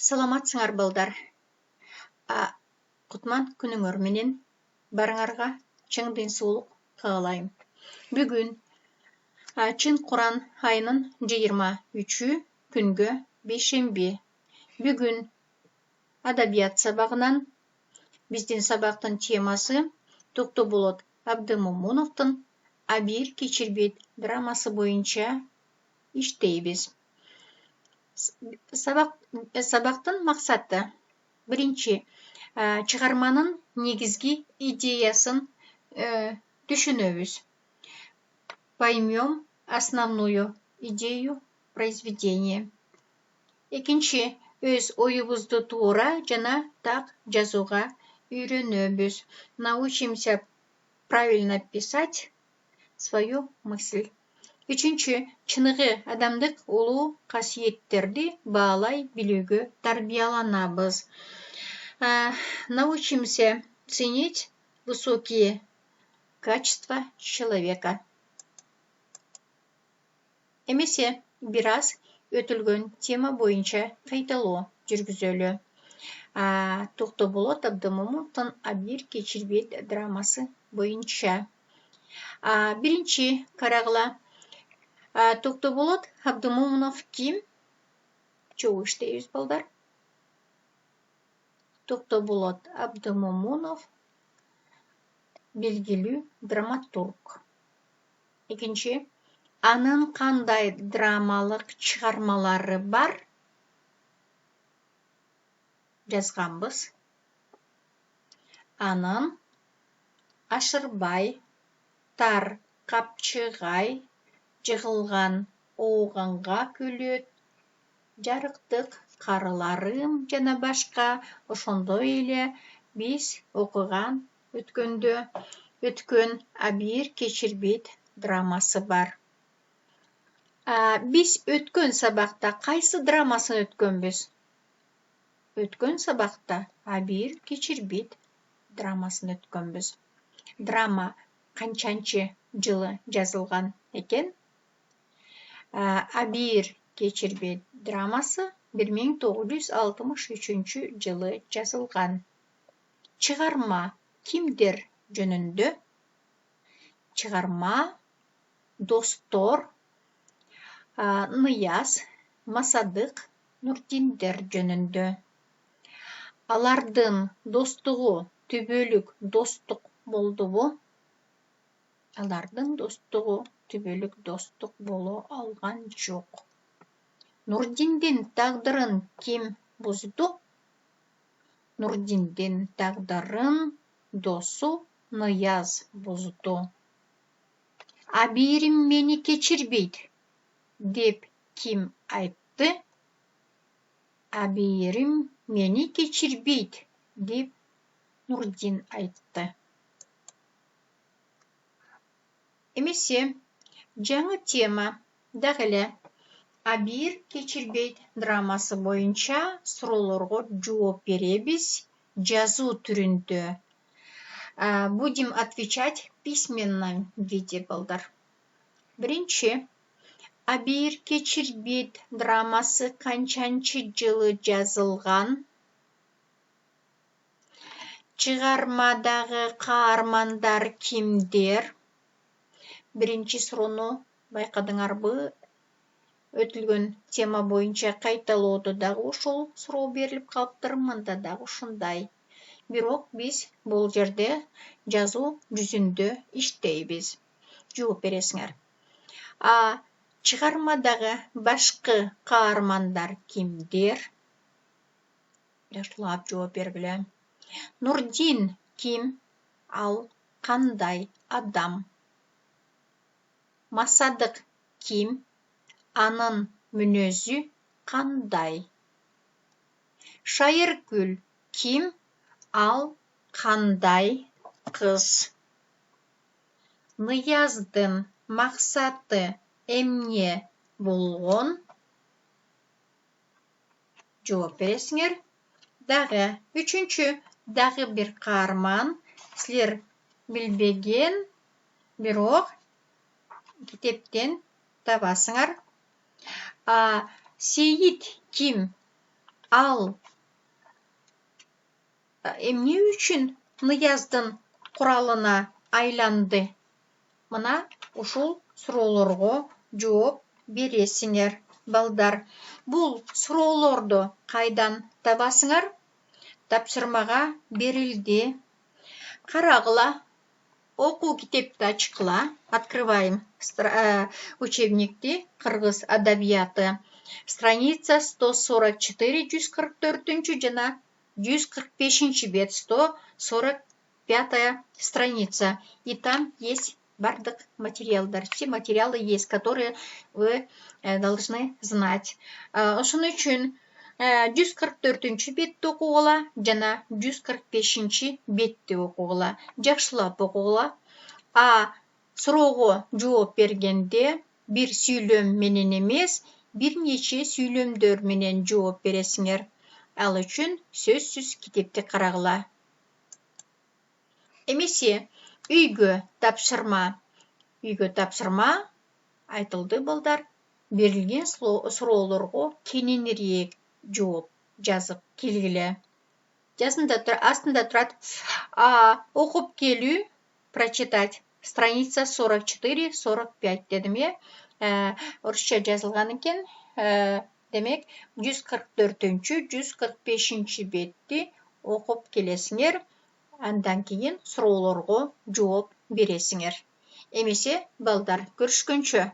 Саламатсыңар балдар. Кутман күнүңөр менен барыңарга чың денсаулык каалайм. Бүгүн чын Куран айынын 23 күнгө бейшемби. Бүгүн адабият сабагынан биздин сабактын темасы Токтоболот Абдымомуновдун Абийир кечирбейт драмасы боюнча иштейбиз. Сабактын максаты биринчи чыгарманын негизги идеясын түшүнөбүз. Поймем основную идею произведения. Экинчи, өз оюбузду туура жана так жазууга үйрөнөбүз. Научимся правильно писать свою мысль. Үчүнчү, чыныгы адамдык улуу касиеттерди баалай билүүгө тарбияланабыз. Научимся ценить высокие качества человека. Эмесе бир аз өтүлгөн тема боюнча кайталоо жүргүзөлү. Токтоболот Абдымомуновдун Абийир кечирбейт драмасы боюнча. Биринчи карагыла. Токтоболот Абдымомунов ким? Чогуу иштейбиз балдар? Токтоболот Абдымомунов белгилүү драматург. Экинчи, анын кандай драмалык чыгармалары бар? Жазганбыз. Анын Ашырбай, Тар капчыгай, Жыгылган ооганга күлөт, Жарыктык карыларым жана башка ошондой эле биз окуган өткөн Абийир кечирбейт драмасы бар. Биз өткөн сабакта кайсы драмасын өткөнбүз? Өткөн сабакта Абийир кечирбейт драмасын өткөнбүз. Драма канчанчы жылы жазылган экен? Абийир кечирбейт драмасы 1963 жылы жазылган. Чыгарма кимдер жөнүндө? Чыгарма достор Нияз, Масадык, Нурдиндер жөнүндө. Алардын достугу түбөлүк достук болдубу? Алардын достугу түбөлүк достук боло алган жок. Нурдиндин тагдырын ким бузду? Нурдиндин тагдырын досу Нияз бузду. Абийирим мени кечирбейт деп ким айтты? Абийирим мени кечирбейт деп Нурдин айтты. Эмесе жаңы тема дагы эле Абийир кечирбейт драмасы боюнча суроолорго жооп беребиз жазуу түрүндө. Будем отвечать в письменном виде, балдар. Биринчи, Абийир кечирбейт драмасы канчанчы жылы жазылган? Чыгармадагы каармандар кимдер? Биринчи суроону байкадыңарбы? Өтүлгөн тема боюнча кайталоодо дагы ошол суроо берилип калыптыр, мында дагы ушундай. Бирок биз бул жерде жазуу жүзүндө иштейбиз. Жооп бересиңер. Чыгармадагы башкы каармандар кимдер? Жакшылап жооп бергиле. Нурдин ким? Ал кандай адам? Масадык ким? Анын мүнөзү кандай? Шайыргүл ким? Ал кандай кыз? Нияздын максаты эмне болгон? Жооп бересиңер. Дагы үчүнчү дагы бир каарман. Силер билбеген, бирок китептен табасыңар. Сейит ким? Ал эмне үчүн Нияздын куралына айланды? Мына ушул суроолорго жооп бересиңер, балдар. Бул суроолорду кайдан табасыңар? Тапшырмага берилди. Карагыла, окуу китепти ачкыла. Открываем учебникти кыргыз адабияты. Страница 144, 144 жана 145 бет, 145 страница. И там есть бардык материалдар. Все материалы есть, которые вы должны знать. Ошон үчүн 144 бетти окугула жана 145 бетти окугула. Жакшылап окугула. Суроого жооп бергенде бир сүйлөм менен эмес, бир нече сүйлөмдөр менен жооп бересиңер. Ал үчүн сөзсүз китепти карагыла. Эмесе үйгө тапшырма. Үйгө тапшырма айтылды, балдар. Берилген суроолорго кененирээк жооп жазып келгиле. Астында турат окуп келүү, прочитать. Страница 44-45 дедим, орусча жазылган экен. Демек, 144-145 бетти окуп келесиңер. Андан кийин суроолорго жооп бересиңер. Эмесе, балдар, көрүшкөнчө.